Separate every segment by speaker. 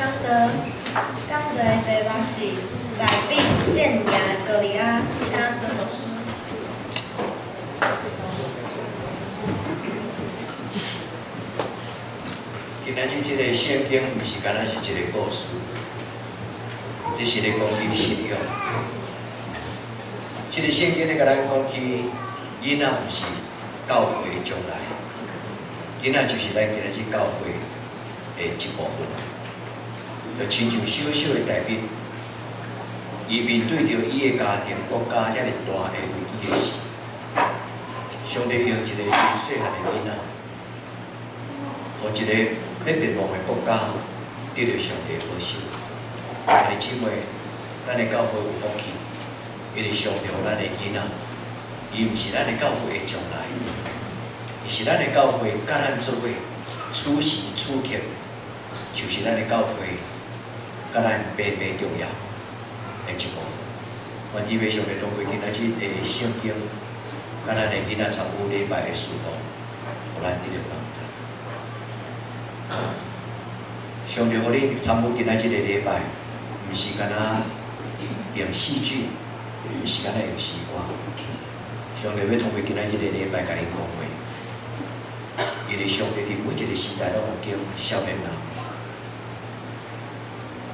Speaker 1: 刚的题目是来宾建雅格里亚，请曾老师。
Speaker 2: 今仔日这个圣经毋是干那是一个故事，这是咧讲起信仰。这个圣经咧甲咱讲起，囡仔毋是教会的将来，囡仔就是咱今仔日教会的一部分。就亲像小小的大兵，伊面对着伊的家庭、国家遐尼大的危机的时，上帝用一个真细汉的囡仔，和一个要灭亡的国家得到上帝的保守。兄弟姊妹，咱的教会有福气，因为上帝予咱的囡仔，伊毋是咱的教会的将来，伊是咱的教会甲咱做伙处时处刻，就是咱的教会。甲咱白白重要的一步，愿意要上帝通过今仔日的圣经，甲咱的囡仔参与礼拜的事奉，互咱得到帮助。上帝互你参与今仔日的礼拜，毋是干那用戏剧，毋是干那用诗歌。上帝要通过今仔日的礼拜甲你讲话，因为上帝伫每一个时代拢有叫少年人。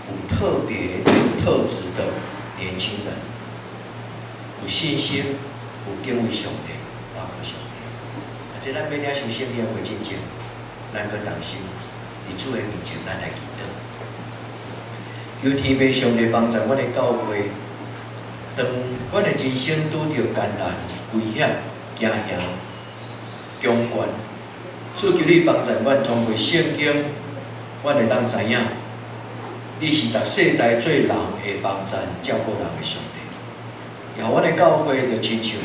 Speaker 2: 有特别特质的年轻人，有信心，有敬畏上帝，包括上帝。这咱要领受圣经的真正，咱搁当心，伫主的面前，咱来祈祷。求天父上帝帮助阮的教会，当阮的人生拄着艰难、危险、惊吓、强权，所求你帮助阮通过圣经，阮会当知影。你是逐世代最人会帮咱照顾人的上帝，然后阮的教会就亲像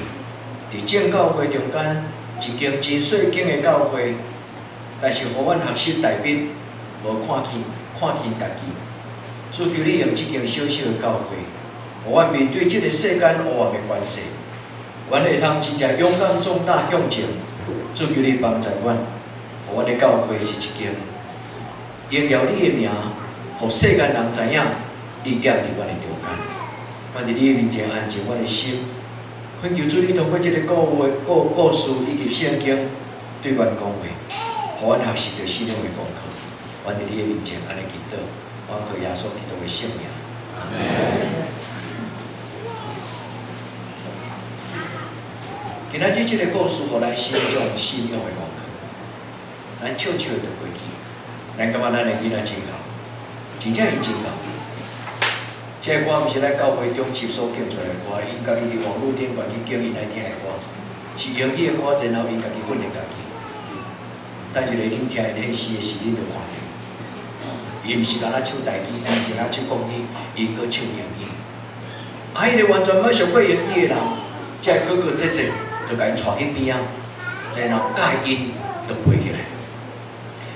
Speaker 2: 伫正教会中间一间真细间的教会，但是互阮学习大笔，无看轻家己。主求你用即间小小的教会，互阮面对即个世间黑暗的关系，阮会通真正勇敢壮大向前。主求你帮助阮，互阮的教会是一间荣耀你的名。互世间人知影，你踮伫阮的中间，阮伫你的面前安静阮的心，恳求主你通过这个故事以及圣经对阮讲话，互阮学习着信仰的功课。阮伫你的面前安尼祈祷，我靠耶稣基督的圣名，阿门。今仔日这个故事，互咱心中信仰的功课，咱悄悄地过去，咱感觉咱的囡仔真好。真正伊真好，这个歌毋是咱教会中集所建出来的歌，因家己伫网络顶悬去叫因来听的歌，是用伊的歌，然后因家己训练家己。但一个恁听因迄时的时，恁就看到，伊毋是干那唱台语，伊是干唱国语，伊搁唱英语。啊，迄个完全要学过英语的人，才会哥哥姐姐就甲因带去边仔，然后教因就背起来。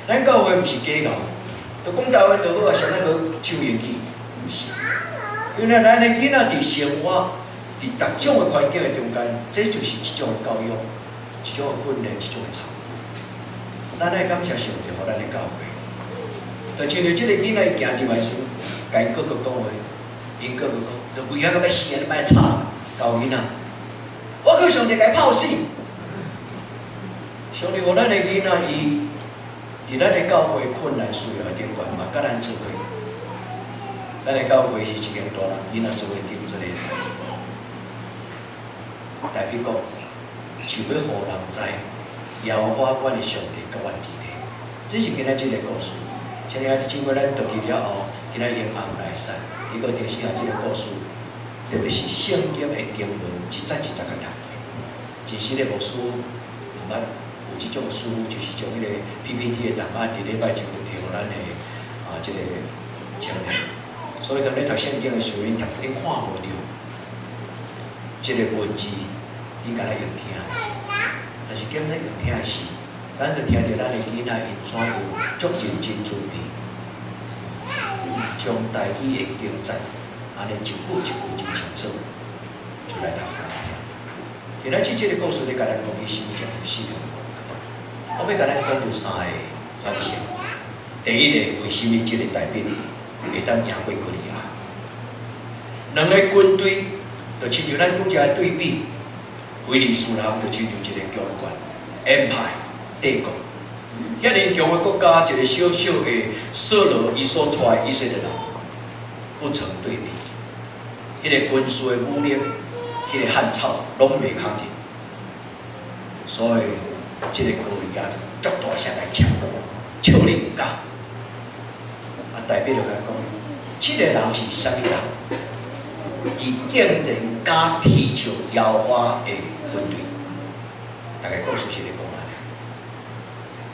Speaker 2: 咱教会毋是假教。就讲台湾就好啊，上那个唱英语，毋是。因为咱的囡仔伫生活，伫各种的环境的中间，这就是一种教育，一种训练，一种操。咱来感谢上帝，互咱的教会。就像着这个囡仔伊行入来时，甲因哥哥讲话，因哥哥讲，就规个要死啊，你莫吵，教囡仔。我靠，上帝甲伊泡死。上帝互咱的囡仔伊。伫咱的教会困难需要顶悬嘛，甲咱做伙。咱的教会是一间大人囡仔做伙顶做个。代表讲，想要互人知，摇花阮的上帝甲阮基地。这是今仔日个故事。请你经过咱读去了后，今仔用暗来使，你个电视下这个故事，特别是圣经的经文，一节一节甲读。真实的牧师毋捌。有即种书，就是将迄个 PPT 的档案，伫礼拜前就提互咱的即个青年。所以当你读圣经的时候，恁看无着即个文字，恁敢若用听。但是今仔用听的是，咱就听着咱的囡仔因怎样足认真准备，将台语的经节，安尼一句一句真清楚，就来读互咱听。今仔日即个故事咧，甲咱讲起心中的信仰。我要甲咱讲着三个反省。第第一个，为什么这个大兵会当赢过哥利亚？两个军队就亲像咱国家的对比，菲利斯人就亲像一个强权 Empire 帝国，遐尼强的国家，一个小小的扫罗伊所带的以色列人，不成对比。迄个军事的武力，迄个汉草拢袂抗敌，所以这个哥利亚就足大声来抢，笑你唔敢。代表就来讲，这个人是啥物人？伊竟然敢提出妖花的军队，大概故事是咧讲安尼。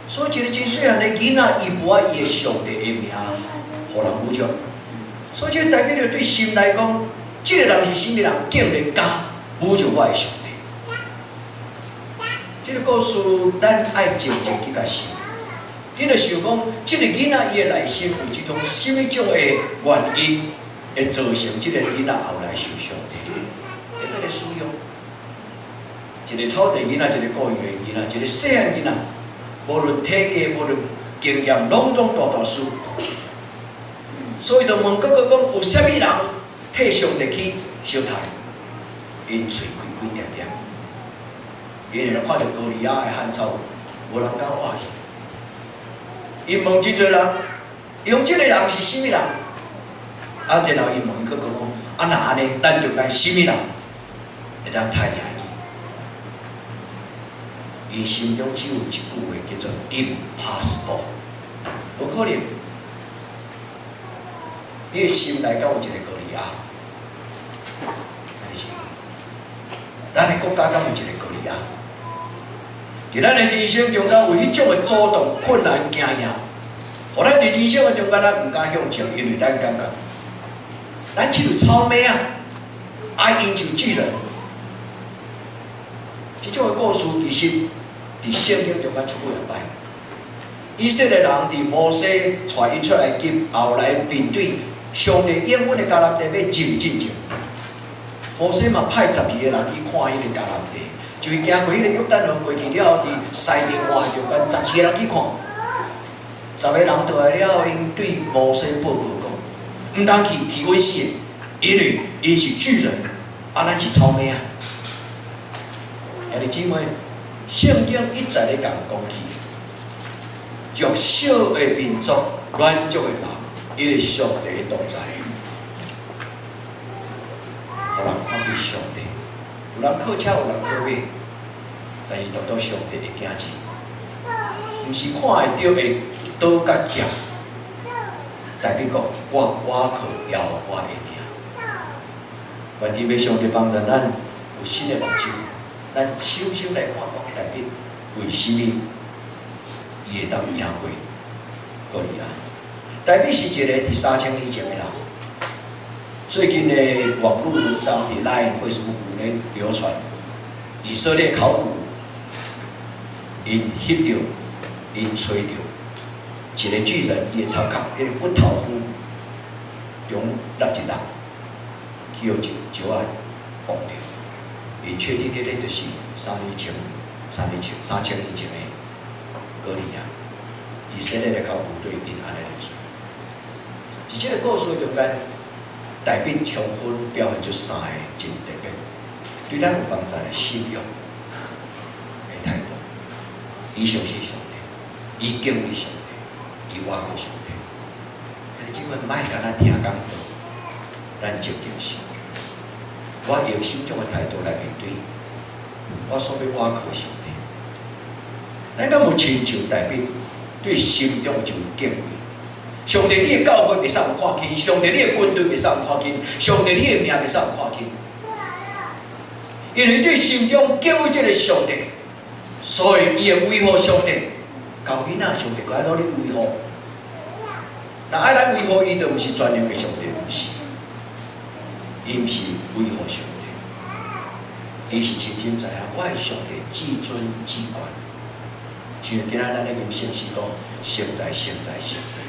Speaker 2: 所以一个真细汉的囡仔，伊无爱伊的上帝的名，互人侮辱。所以这代表着对心来讲，这个人是啥物人？竟然敢侮辱我的上帝。这个故事，咱爱静静去甲想。你著想讲，这个囡仔伊的内心有一种什么种的原因，会造成这个囡仔后来受上帝特别的使用？一个草地囡仔，一个顾园的囡仔，一个细汉囡仔，无论体格，无论经验，拢大输。所以就问哥哥讲，有啥物人替上帝去烧杀？因嘴开开点点，因为看到哥利亚的汉草，无人敢活去。因问真侪人，用这个人是啥物人？啊，然后因问哥哥讲，啊那安尼，咱就来啥物人会当太赢伊？伊心中只有一句话叫做 impossible， 无可能。你的心内敢有一个哥利亚？还是咱的国家敢有一个哥利亚？伫咱的人生中间，有迄种的阻挡、困难、惊吓，互咱伫人生的中间，咱毋敢向前，因为咱感觉，咱亲像草莓啊，爱因像巨人。即种的故事其实伫圣经中间出过两摆。以色列人伫摩西带因出来及后来面对上帝应允的迦南地要进前，摩西嘛派12个人去看迄个迦南地。就是行过迄个约旦河过去了后，伫西面湾中间12个人去看，10个人倒来了后，因对摩西报告讲：毋通去危险，因为因是巨人，啊，咱是草莓啊！兄弟姊妹，圣经一再咧讲起，弱小的民族、软弱的人，伊是上帝的同在，互人看见上帝。有人靠车，有人靠马，但是独上帝会惊钱，毋是看会到的刀甲剑，代表讲我靠耶和华的名。愿天要上帝帮助咱有新的目睭，咱小小来看讲，代表为什么伊会当赢过哥利亚？代表是一个伫3000年前的人。最近的网络文章伫 Line 会书咧流传，以色列考古因翕到、因吹到一个巨人，伊的头壳，迄个骨头肤中落一粒，去互石仔绑着。因确定迄个就是3年前的哥利亚。以色列的考古队因安尼来做，伫即个故事中间。代表充分表现出三个真特别，对咱有帮助的信仰的态度。伊相信上帝，伊敬畏上帝，伊倚靠上帝。兄弟姊妹，莫干那听讲道，咱静静想。我用什么种的态度来面对我所要倚靠的上帝？咱敢有亲像代表对心中有敬畏？上帝，你的教会袂使有看轻；上帝，你的军队袂使有看轻；上帝，你的命袂使有看轻。因为你心中敬畏这个上帝，所以伊会维护上帝。教囡仔，上帝该努力维护。但爱咱维护伊，就毋是专用的上帝，毋是。伊毋是维护上帝，伊是深深知影我的上帝至尊至权。像今仔咱咧念圣诗讲，圣在，圣在，圣在。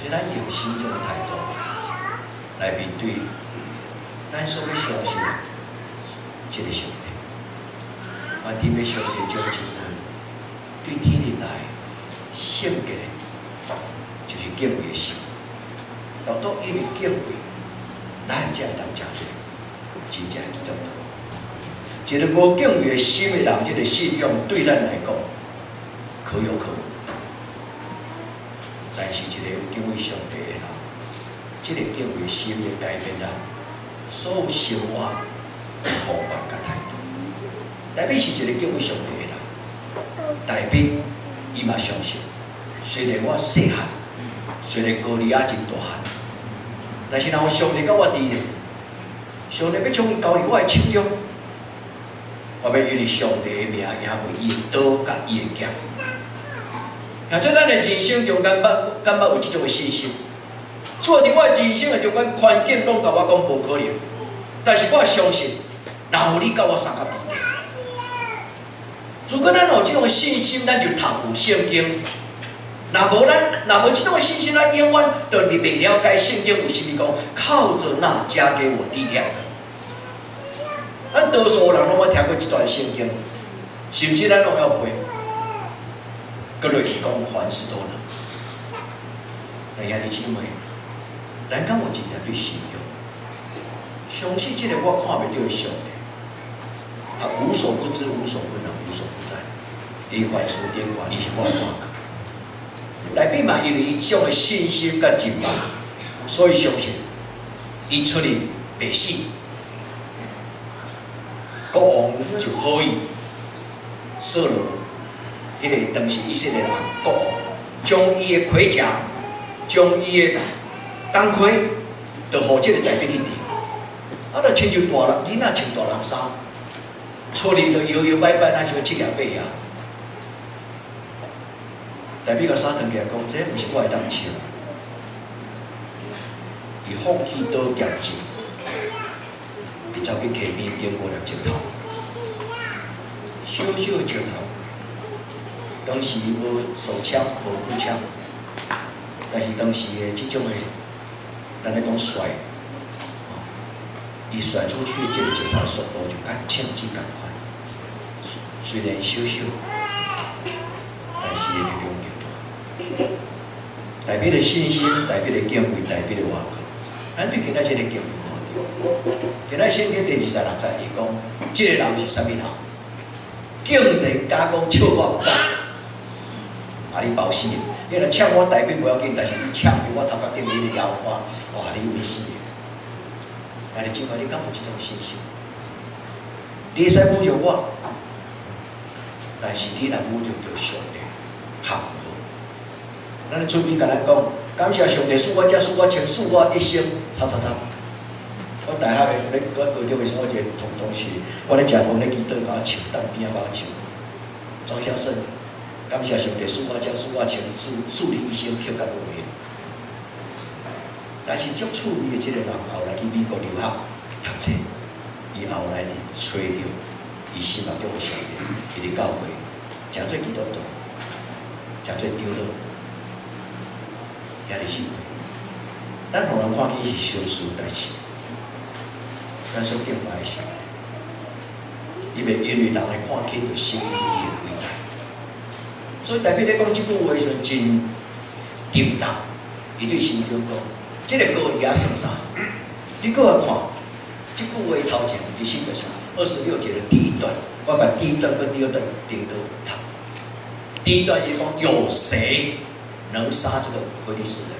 Speaker 2: 但是咱用心中的态度来面对咱所要相信这个上帝，愿天要上帝将这份对天人来性格的，就是敬畏的心。当因为敬畏，咱才会当食做真正基督徒。一个无敬畏的心的人，这个信仰对咱来讲可有可无。但是一个有敬畏上帝的人，这个敬畏心会改变咱所有生活的方法甲态度。代表是一个敬畏上帝的人，代表伊嘛相信，虽然我细汉，虽然高利亚真大汉，但是若有上帝甲我伫咧，上帝要将伊交入我的手中，我要因为上帝的名，也为伊的刀甲伊的剑。那在咱的人生中间，敢捌有这种的信心？做伫我的人生的中间，环境拢甲我讲无可能，但是我相信，若有你甲我相合伫咧。如果咱有这种的信心，咱就读有圣经。若无这种的信心，咱永远都袂了解圣经有啥物讲，靠着那加给我力量的。咱多数人拢捌听过这段圣经，甚至咱拢要背。搁落去讲凡事都能。但兄弟姊妹，咱敢有真正对信仰，相信这个我看袂到的上帝，他无所不知、无所不能、无所不在。伊凡事顶管，伊是我的看。代表嘛，因为伊种的信心甲敬拜，所以相信伊出嚟袂死。国王就可以设了。迄个当时以色列人国王将伊的盔甲、将伊的钢盔，就互这个代表去戴。啊，就亲像大人囡仔穿大人衫，出嚟就摇摇摆摆，那像七爷八爷。代表个衫脱起来讲，这毋是我会当穿。伊放弃刀剑剑，伊走去溪边经过了石头，小小的石头。当时无手枪，无步枪，但是当时的这种的，咱咧讲甩，伊甩出去这个石头速度就甲枪支共快。虽然小小，但是力量极大。代表的信心，代表的敬畏，代表的活过。咱对今仔这个敬畏无对。今仔圣经第26节伊讲，这个人是啥物人？竟然假讲笑我不干。啊！你保死，你若抢我代表不要紧，但是你抢着我头壳顶你的腰花，哇！你危死！啊！你今晚你敢有这种信心？你会使侮辱我，但是你若侮辱着上帝，较唔好。咱的厝边甲咱讲，感谢上帝赐我这，赐我穿，赐我一生，叉叉叉。我大学的时候，我高中的时候，我一个同学，我咧食饭咧，记倒甲我唱，当边仔甲我唱，庄小胜。感谢上帝赐我这，赐我穿，赐你一生曲甲无回。但是足趣味的这个人，后来去美国留学读册，伊后来找到伊心目中的上帝，伊伫教会，诚做基督徒，诚做长老，也是咱互人看起是小事，但是咱所敬拜的上帝，伊袂因为人来看起就失去伊的伟大。所以代表咧讲即句话时阵真沉重，伊对心中讲，即个高利亚算啥？你搁来看，即句话头前其实就是26节的第一段，我把第一段跟第二段顶到读。第一段伊讲有谁能杀这个非利士人？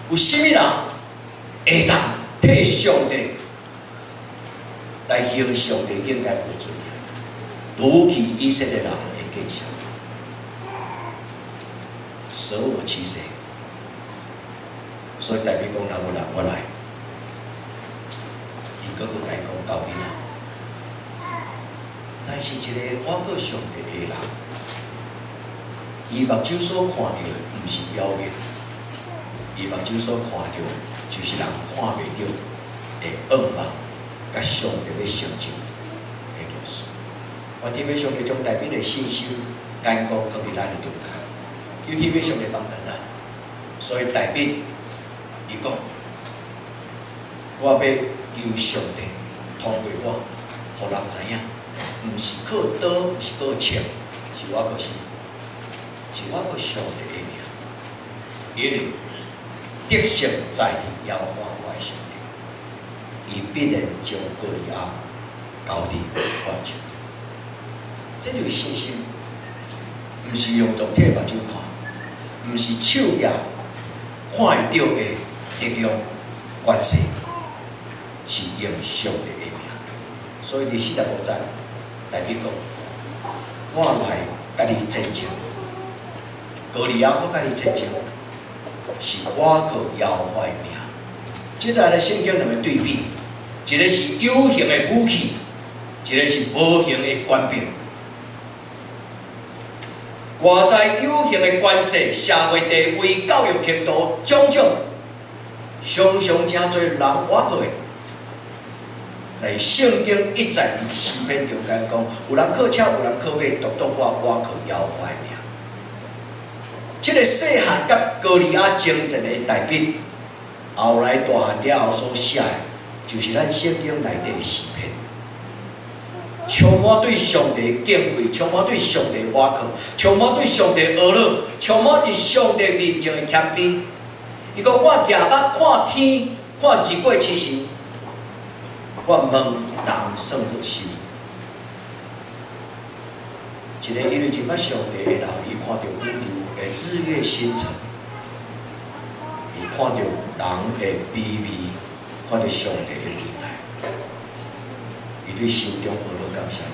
Speaker 2: 有啥物人会当替上帝来行上帝应该有尊严？如其以色列人。见效，舍我其谁？所以代表讲，若有人我来，伊个甲伊讲到伊啦。但是一个我个上帝的人，伊目睭所看到的，毋是表面，伊目睭所看到的，就是人看袂到的恶梦，甲上帝要成就的故事。我天父上帝将代表的信心、眼光放伫咱的中间，求天父上帝帮助咱。所以代表伊讲，我要求上帝通过我，互人知影，毋是靠刀，毋是靠枪，是我靠什么？是我个上帝的名，因为得胜在伫耶和华我的上帝，伊必然将歌利亚交伫我手里。这就是信心，毋是用肉体目睭看，毋是手也看会到的力量、关系，是用上帝的名。所以伫45节，大卫讲：我来甲你战争，歌利亚我甲你战争，是我靠耶和华的名。即在咧圣经两个对比，一个是有形的武器，一个是无形的官兵。外在有形的关系、社会地位、教育程度，种种，常常真侪人挖破的。但是圣经一再伫诗篇中间讲，有人靠车，有人靠马，独独我靠耶和华的名。这个细汉甲歌利亚征战的大笔，后来大汉了后所写的，就是咱圣经内底的诗篇。充满对上帝的敬畏，充满对上帝的倚靠，充满对上帝的阿乐，充满对上帝面前的谦卑。伊讲我举目看天，看日过七星，我问人算作是。一个因为真捌上帝的人，伊看到宇宙的日月星辰，伊看到人的卑微，看到上帝的伟大，伊对心中阿乐感谢讲：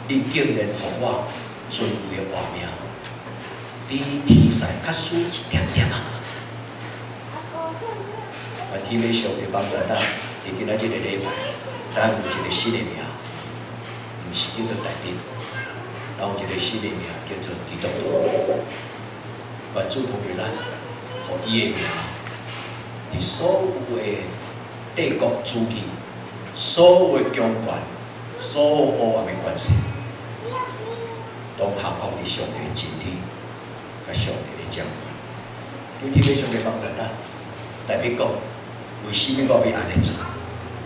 Speaker 2: 你竟然互我尊贵的活命，比天使较输一点点啊！天父上帝帮助咱，伫今仔日个礼拜，咱有一个新的名，毋是叫做大兵，咱有一个新的名叫做基督徒。愿主同伫咱，互伊的名，伫所有的帝国主义、所有的强权、所有黑暗的关系，拢降服伫上帝的真理，甲上帝的掌管。求天父上帝帮助咱，大兵讲。为什么我要安尼做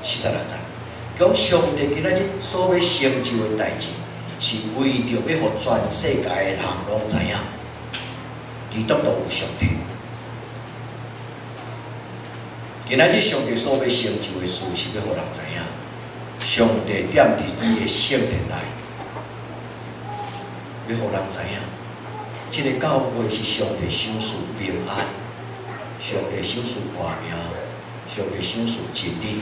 Speaker 2: ？46节，讲上帝今仔日所要成就的代志，是为着要互全世界的人拢知影，基督徒有上帝。今仔日上帝所要成就的事，是要互人知影，上帝踮伫伊的圣殿内，要互人知影，这个教会是上帝赏赐平安，上帝赏赐光明。上帝赏赐真理，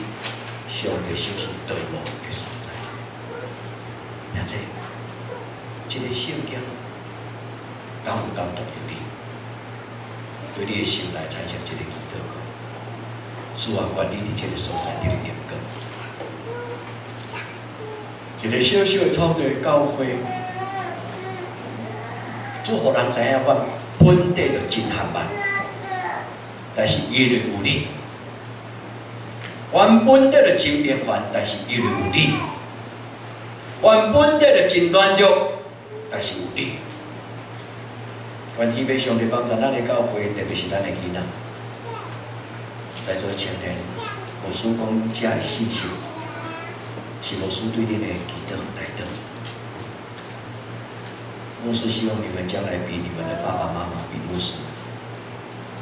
Speaker 2: 上帝赏赐道路的所在。也这个圣经感有感动着你，对你的心内产生这个祈祷告。主啊，愿你伫这个所在得到荣光。一个小小的草地教会，主互人知影，阮本地就真罕慢，但是因为有你。原本得就真平凡，但是因为有你；原本得就真软弱，但是有你。愿天父上帝帮助咱的教会，特别是咱的囡仔，在座青年，牧师讲这的信息，是牧师对恁的祈祷带动。牧师希望你们将来比你们的爸爸妈妈、比牧师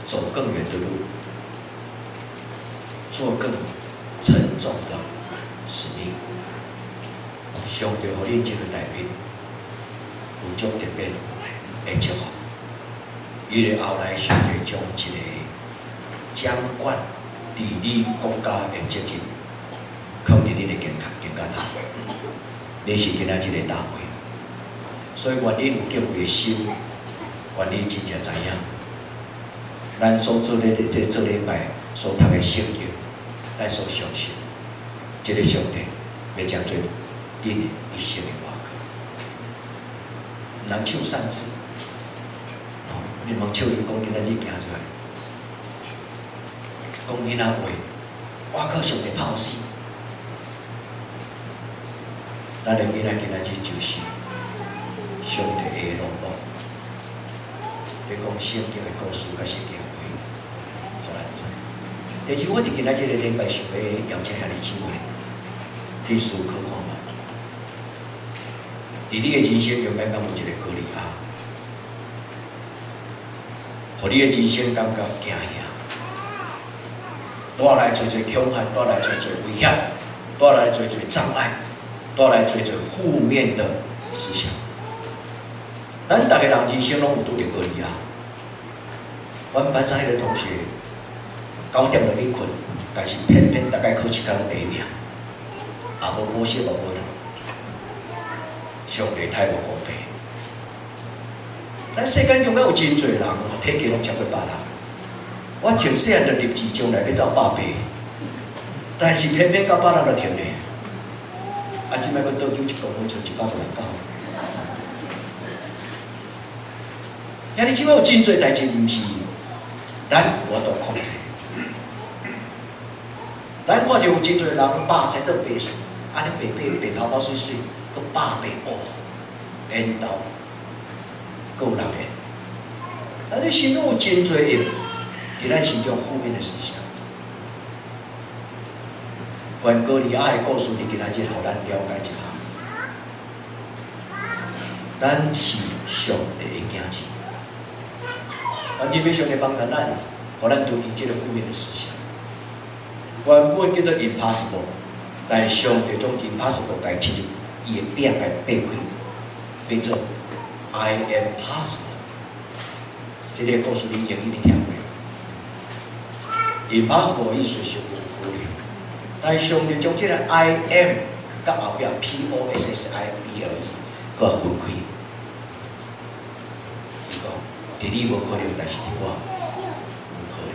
Speaker 2: 走更远的路，做更沉重的使命。上帝互恁这个代表有种特别的祝福，因为后来上帝将一个掌管治理国家的责任放伫恁的肩头，你是今仔日个大会，所以愿恁有敬畏的心，愿你真正知影，咱所做的这做礼拜所读的圣经。咱所相信，这个上帝要将做恁一生的活口，毋通唱善字，你莫笑伊讲今仔日行出来，讲囡仔话，我靠上帝拍死，咱的囡仔今仔日就是上帝的荣光，要讲圣经的故事甲圣经的话，互咱知。但是我伫今仔日个礼拜想要邀请遐尼几位去思考看觅，伫你个人生中间敢有一个歌利亚？互你的人生感觉惊吓，带来侪恐吓，带来侪危险，带来侪障碍，带来侪负面的思想。咱逐个人人生拢有拄着高利亚。阮班上迄个同学9点就去困，但是偏偏大概考试考第1名，也无补习无买咯。上帝太无公平。咱世间中间有真侪人体格拢超过100人，我从细汉就立志将来要走180，但是偏偏到100人就停咧。啊，即摆佫倒9公分，剩159。遐你即摆有真侪代志，毋是咱我都控制。咱看到有真侪人100岁做白树，安尼白头发水水，佫100倍哦，缘投，佫有人缘。咱你心中有真侪人，伫咱心中负面的思想。关哥利亚的故事，伫今仔日互咱了解一下。咱是上帝的囝子，阮今要上帝帮助咱，互咱对伊即个负面的思想。原本叫做 impossible， 但上帝将 impossible 甲伊切入伊的饼甲伊掰开，变做 I am possible。这个故事你英语你听过 ？impossible 意思是无可能，但上帝将这个 I am 甲后壁 possible 搁分开。伊讲，伫你无可能，但是伫我有可能。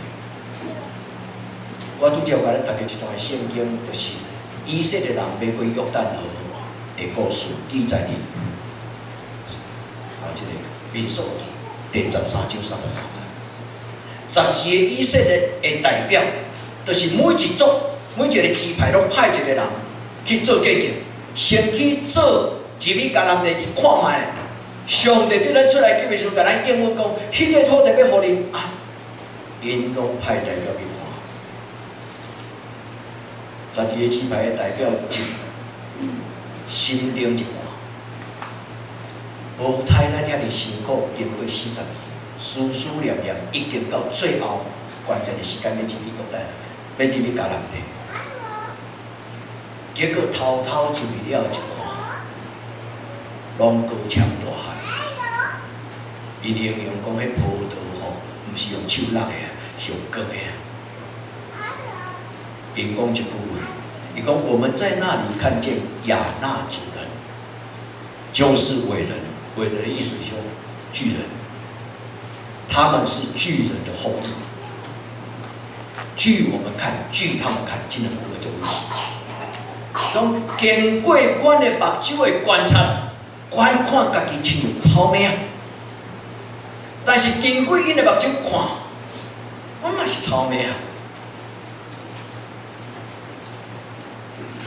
Speaker 2: 我拄则有甲咱读过一段圣经，就是以色列人要过约旦河的故事，记载伫这个民数记第13章33节。12个以色列的代表，就是每一族、每一个支派拢派一个人去做见证，先去做入去迦南地去看卖。上帝对咱出来，特别是甲咱应允讲，迄个土地要互恁啊，因拢派代表去看。12个支派的代表心灵一换，无猜咱遐尼辛苦，经过40年，思思念念，已经到最后关键的时间要入去约旦，要入去迦南地。结果偷偷入去了一看，拢高墙大汉。伊形容讲，迄葡萄吼，毋是用手落的啊，是用割的啊。因讲一句话，伊讲我们在那里看见亚纳族人，就是伟人，伟人的意思是巨人，他们是巨人的后裔。据我们看，据他们看，这两个就意思。讲经过阮的目睭的观察，阮看家己像草莓啊。但是经过因的目睭看，我嘛是草莓啊。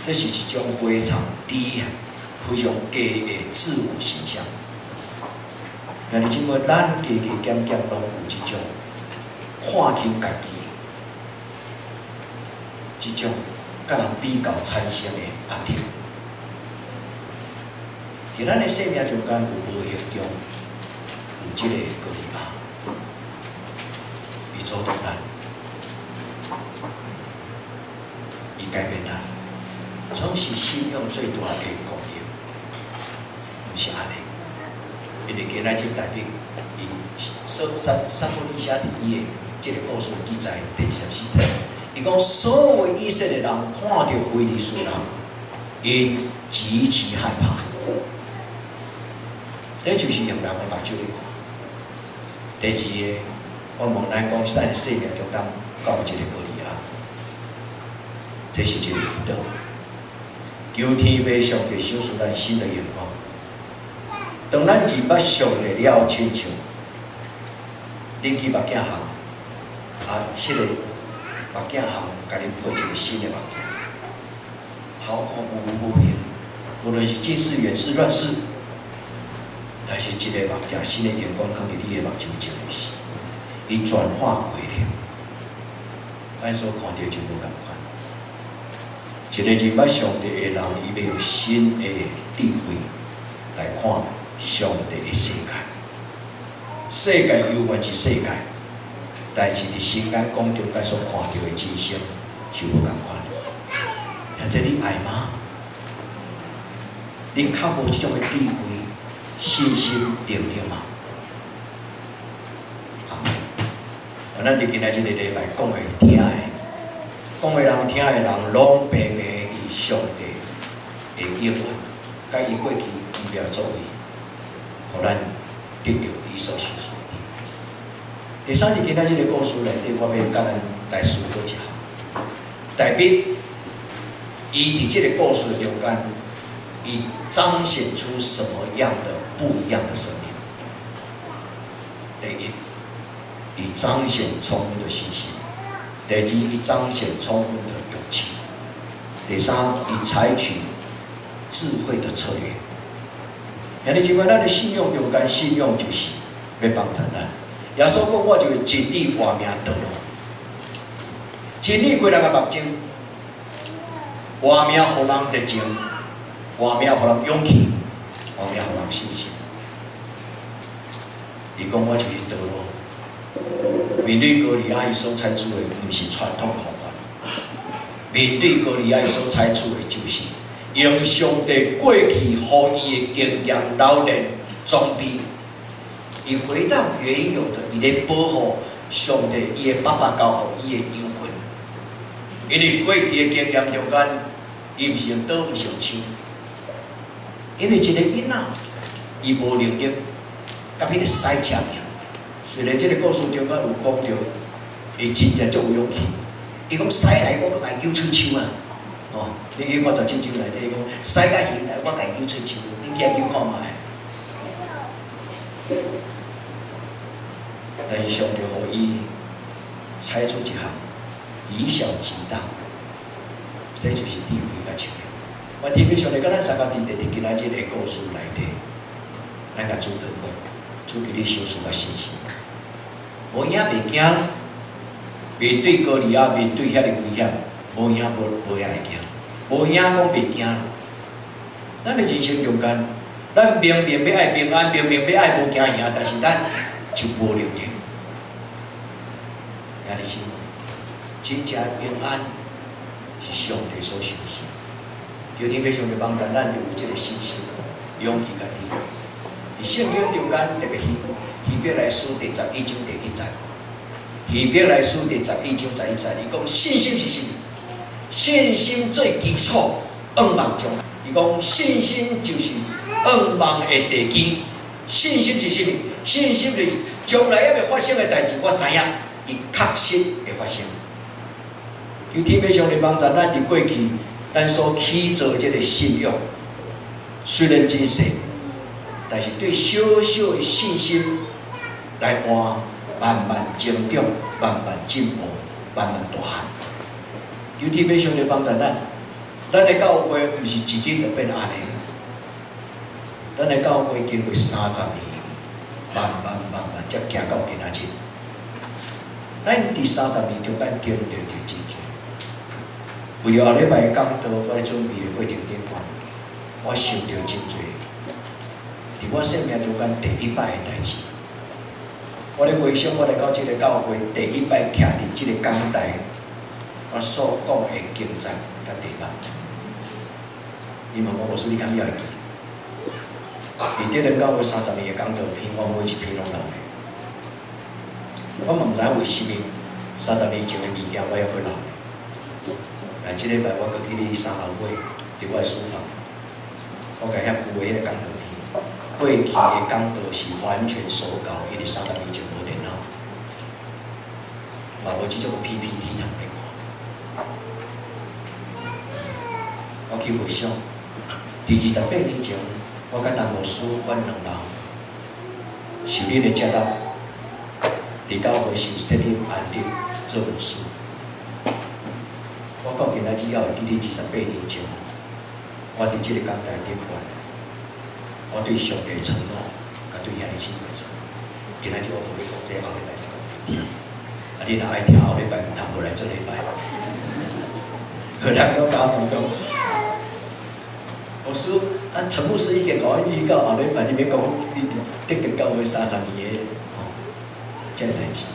Speaker 2: 这是一种非常低、非常低的自我形象。那你经过咱加减减，拢有一种看轻家己，一种甲人比较产生的压力。伫咱的生命中间有无形中有即个高利亚，伊阻挡咱，伊改变咱。总是信仰最大的供应，毋是安尼。因为今仔日内面，伊撒母耳写伫伊的即个故事记载第24节，伊讲所有以色列人看到非利士人，因极其害怕。这就是用人的目睭去看。第二个，我问咱讲，咱的生命中间有一个高利亚，这是一个祈祷。求天父上帝赏赐咱新的眼光。当咱二目上帝了，亲像恁去目镜行，迄个目镜行，甲恁配一个新的目镜，头看无形，无论是近视、远视、乱视，但是一个目镜新的眼光放伫你的目睭前的时，伊转化过了，咱所看到就无共款。一个认捌上帝的人，伊要有新的智慧来看上帝的世界。世界犹原是世界，但是伫心间讲中间所看到的真相是无共款。或者你爱吗？你较无即种的智慧、信心、能力吗？咱伫今仔日个礼拜讲的听的，讲的人听的人，拢凭的是上帝的应允，甲伊过去预料作为，互咱得到伊所叙述的。第三是今仔日个故事内底，我要甲咱来思考一下。代表伊伫即个故事中间，伊彰显出什么样的不一样的生命？第一。以彰显充分的信心；第二，以彰显充分的勇气；第三，以采取智慧的策略。兄弟姊妹，咱的信用中间，信用就是要帮助咱。耶稣讲，我就会尽力活命道路，尽力开人个目睛，活命互人热情，活命互人勇气，活命互人信心。伊讲，我就是道路。面对哥利亚伊所采取的，毋是传统方法。面对哥利亚伊所采取的，就是用上帝过去互伊的经验、老练、装备，伊回到原有的，伊咧保护上帝伊的爸爸交互伊的养分。因为过去的经验中间，伊毋是用刀，毋是用枪。因为一个囡仔，伊无能力，甲迄个赛车赢。虽然这个故事中间有讲到，伊真正足有勇气。伊讲驶来，我甲伊扭喙手啊！哦，你去看17章内底讲驶甲行来，我甲伊扭喙手，恁去扭看卖。但是上帝互伊采出一项以小及大，这就是智慧甲聪明。我特别上帝甲咱三个弟弟伫今仔日个故事内底，咱甲主祷告，主给你小事甲信心。无影袂惊，面对哥利亚，面对遐个危险，无影无影会惊，无影讲袂惊。咱的人生中间，咱明明要爱平安，明明要爱无惊吓，但是咱就无能力。兄弟姊妹，真正平安是上帝所赏赐。求天父上帝帮助咱，就有这个信心、勇气甲智慧。伫圣经中间特别希伯来书第11章第1节，希伯来书第11章11节，伊讲信心是什么？信心最基础，仰望将来。伊讲信心就是仰望的地基。信心是什么？信心就是将来还未发生的代志，我知影，伊确实会发生。求天父上帝帮助咱伫过去，咱所起造这个信仰，虽然真细，但是对小小的信心来换，慢慢成长，慢慢进步，慢慢大汉。求天父上帝帮助咱，咱的教会毋是一日就变安尼，咱的教会经过30年，慢慢才行到今仔日。咱伫30年中，咱经历着真多。为了后礼拜的讲道，我咧准备的过程顶管，我想到真多，伫我生命中间第一摆的代志。我咧回想我来到这个教会第一摆徛伫这个讲台，我所讲的经章甲题目，你问我，说你敢会记？伫这个教会30年的讲道篇，我每一篇拢留的。我嘛毋知为什么，30年前的物件我还佫留。但即礼拜我佫去你3楼尾，伫我的书房，我甲遐旧的迄个讲道篇，过去的讲道是完全手稿，因为30年前无电脑，嘛无即种 PPT 通来看。我去回想，伫28年前，我甲陈牧师，阮2人受恁的接纳，伫教会受设立安定做牧师。我到今仔日还会记得28年前，我伫这个讲台顶管，我对上帝承诺，甲对兄弟姊妹承诺。今仔日我同你讲，这后礼拜再讲你听。啊，你若爱听后礼拜，毋通无来做礼拜。后来我教我讲，牧师啊，陈牧师已经甲我预告后礼拜，你免讲，你得跟教会30年的，这个代志。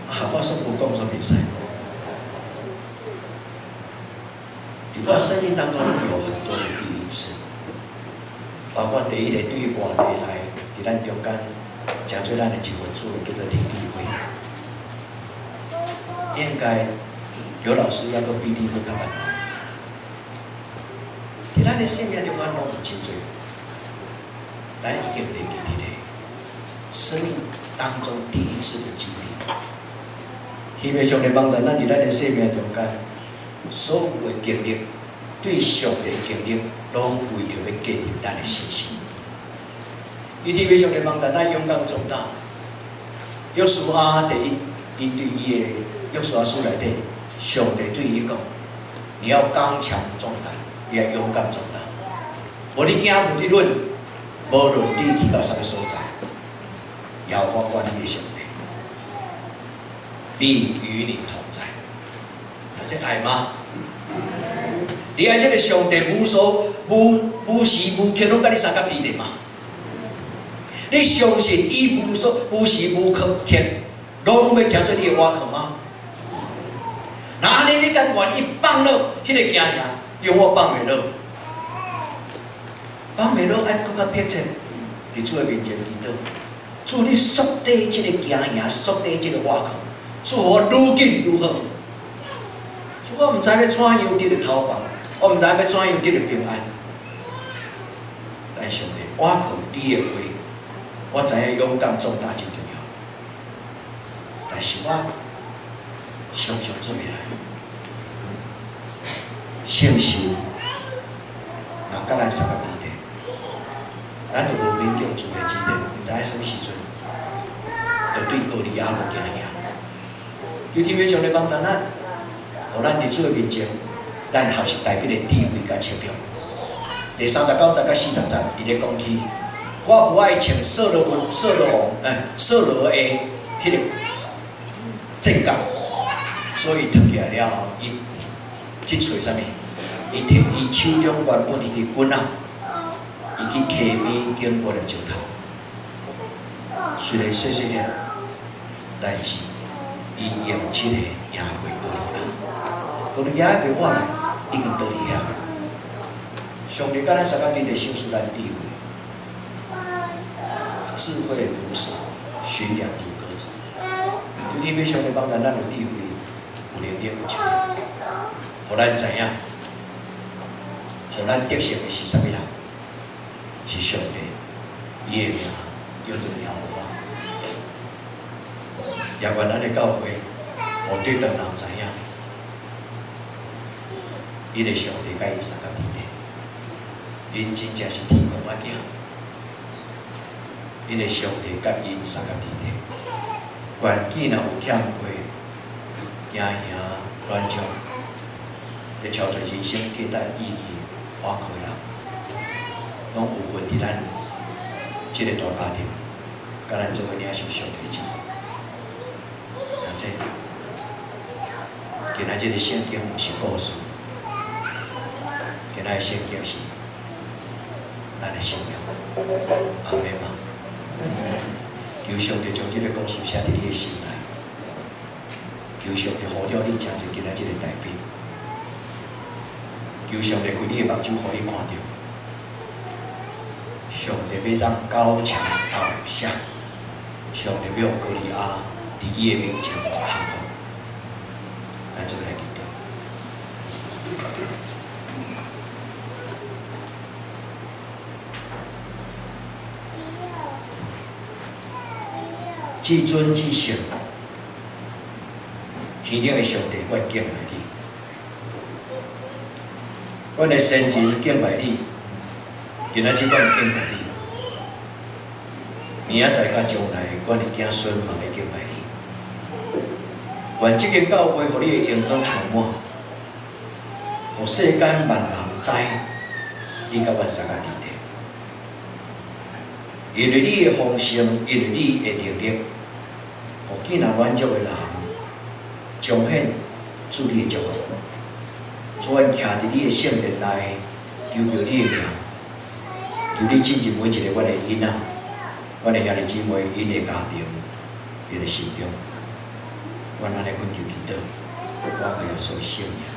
Speaker 2: 我说不讲说袂使。在我生命当中有很多的第一次，包括第一个对外地来，伫咱中间，诚做咱的一份主叫做灵力会，应该刘老师要个比例会较慢。伫咱的生命中间拢有真多，咱已经袂记伫咧生命当中第一次的经历。天父上帝帮助咱伫咱的生命中间。所有的经历，对上帝的经历，拢为着要建立咱的信心。伊天父上帝帮助咱勇敢壮大。约书亚第一，伊对伊的约书亚书内底，上帝对伊讲：你要刚强壮胆，你要勇敢壮大。无你惊无你论，无论你去到啥个所在，耶和华你的上帝必与你同在。这爱吗？你爱这个上帝无时无刻拢甲你三角地的吗？你相信伊无时无刻拢要成做你的瓦壳吗？那安尼你敢愿意放落迄个惊吓，让我放袂落？放袂落爱更较迫切，伫主的面前祈祷。主，你缩短这个惊吓，缩短这个瓦壳，主我愈紧愈好。我毋知要怎样得到头发，我毋知要怎样得到平安。但上帝，我靠你的话，我知影勇敢壮大真重要。但是我常常做袂来。信心，若甲咱三个地地，咱就无勉强自的之人，毋知影什么时阵，就对高利亚无惊吓。求天父上帝帮助咱。互咱伫主的面前，咱学习代表的智慧甲测量。第39节甲40节，伊咧讲起，我不爱穿色罗的迄个正甲，所以脱起来了后，伊去找啥物？伊摕伊手中原本迄个棍仔，伊去溪边经过了石头，虽然细细粒，但是伊用即个赢过高利亚。高利亚袂活来，已经倒伫遐。上帝甲咱三个地地赏赐咱智慧，智慧如蛇，驯良如鸽子。求天父上帝帮助咱有智慧，有能力，有智慧，互咱知影，互咱得胜的是啥物人？是上帝，伊的名叫做耶和华。也愿咱的教会，互对当人知影。伊个上帝甲伊三个弟弟，因真正是天公仔囝。因个上帝甲因三个弟弟，关键若有欠过惊吓乱种，会超出人生价值意义瓦壳的人，拢有份伫咱即个大家庭，甲咱做伙领受上帝祝福。那这，今仔日个圣经毋是故事。今仔日圣经是咱的信仰，阿们嘛。求上帝将这个故事写伫你的心内，求上帝呼召你成做今仔日个代表，求上帝开你的目睭，互你看到，上帝要让高墙倒下，上帝要高利亚伫伊的面前降服，咱做来祈祷。至尊至圣，天顶的上帝，我敬拜你；阮的先人敬拜你，今仔日我敬拜你。明仔载甲将来，阮的子孙嘛会敬拜你。愿这个教会，互你的荣光充满，互世间万人知，你甲阮三个弟弟，因为你的丰盛，因为你的能力。互既然满足的人，彰显主你的祝福。主，阮徛伫你的圣殿内，求求你的名，求你进入每一个阮的囡仔、阮的兄弟姊妹、因的家庭、因的心中。我拿来困求祈祷，我为耶稣圣名。